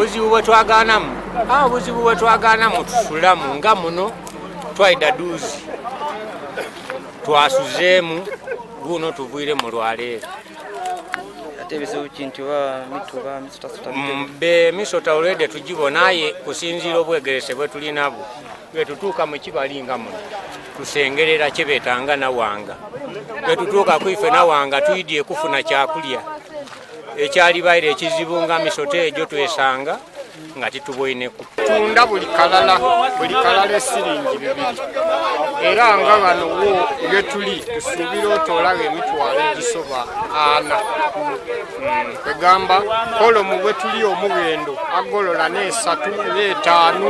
obuzibu bwe twagaanamu tusulamu nga muno twaida duuzi twasuzeemu guno tuviire mu lwaleero emisota olwedde tugibonaye kusinziira obwegerese bwe tulinabwo bwe tutuuka mu kibalinga muno tusengerera kye beetanga nawanga bwe tutuuka kwife nawanga tuyidye kufuna kyakulya ekyali baire ekizibu nga misota egyo twesanga nga tituboineku tunda buli kalala esiringi 2 era nga bano wo bye tuli tusuubira otolaga emitwalo egisoba 4 egamba kolomu bwe tuli omugendo agolola n'esatu n'etaano